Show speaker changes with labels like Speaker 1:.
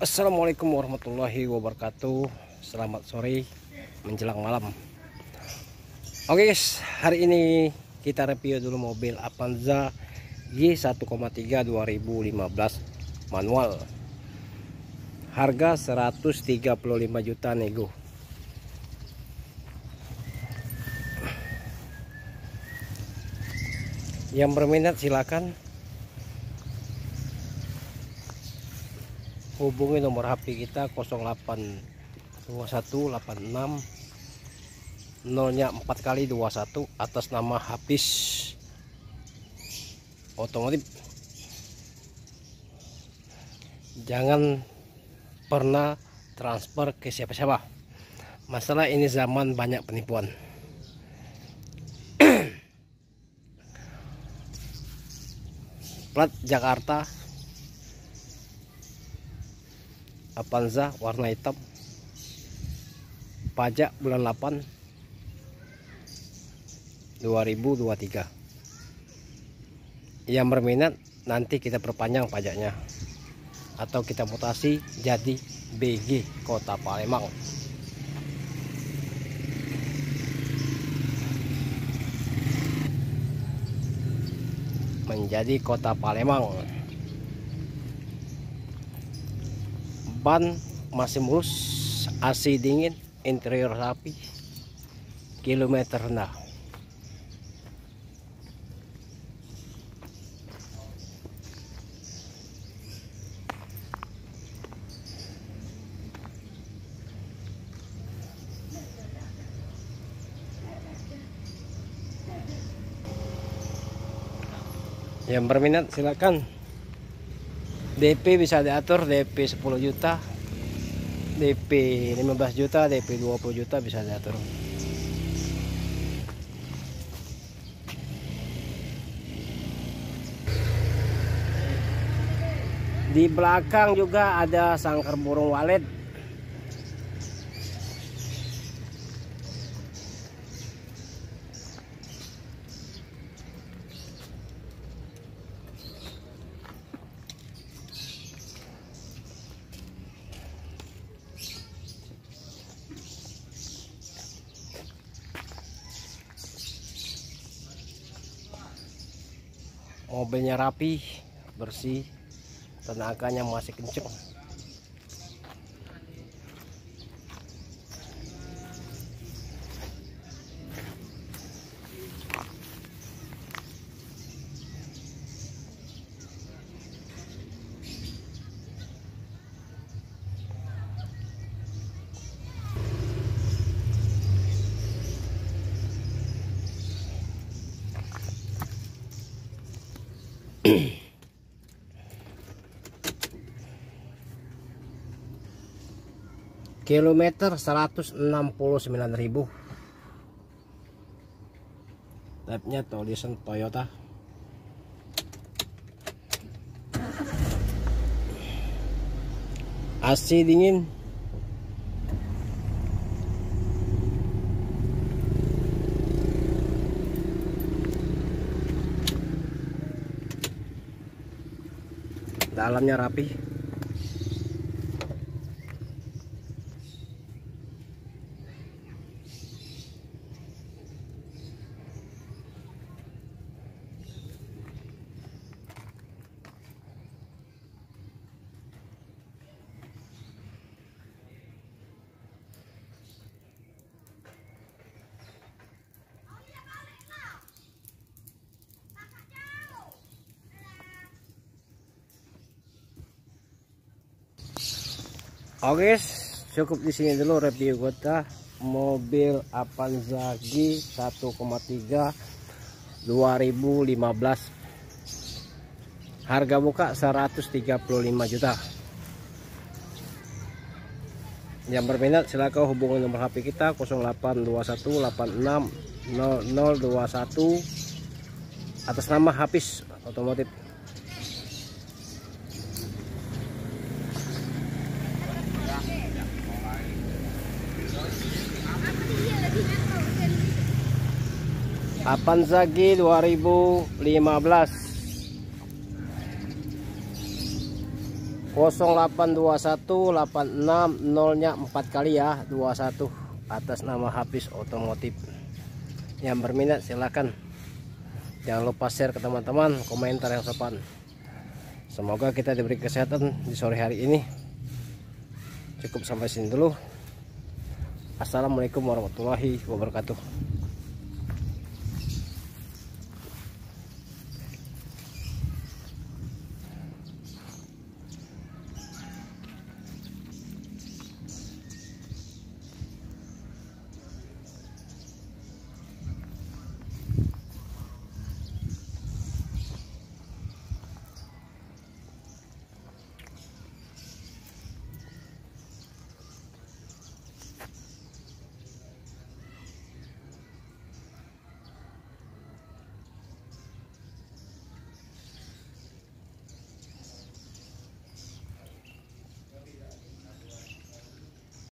Speaker 1: Assalamualaikum warahmatullahi wabarakatuh. Selamat sore menjelang malam. Oke guys, hari ini kita review dulu mobil Avanza G1,3 2015 manual. Harga 135 juta nego. Yang berminat silakan hubungi nomor HP kita 082186 nolnya 4 kali 21 atas nama Hafiz Otomotif. Jangan pernah transfer ke siapa-siapa. Masalah ini zaman banyak penipuan. Plat Jakarta, Avanza warna hitam, pajak bulan 8 2023. Yang berminat nanti kita perpanjang pajaknya atau kita mutasi jadi BG Kota Palembang. Menjadi Kota Palembang. Ban masih mulus, AC dingin, interior rapi, kilometer rendah. Yang berminat silakan. DP bisa diatur, DP 10 juta, DP 15 juta, DP 20 juta bisa diatur. Di belakang juga ada sangkar burung walet. Mobilnya rapi, bersih, tenaganya masih kenceng. Kilometer 169.000. Type-nya tulisan Toyota. AC dingin. Dalamnya rapi. Oke guys, cukup di sini dulu review kita mobil Avanza G1,3 2015. Harga buka 135 juta. Yang berminat silakan hubungi nomor HP kita 0821860021 atas nama Hafiz Otomotif. Avanza G 2015. 082186 0-nya 4 kali ya, 21, atas nama Hafiz Otomotif. Yang berminat silakan. Jangan lupa share ke teman-teman, komentar yang sopan. Semoga kita diberi kesehatan di sore hari ini. Cukup sampai sini dulu. Assalamualaikum warahmatullahi wabarakatuh.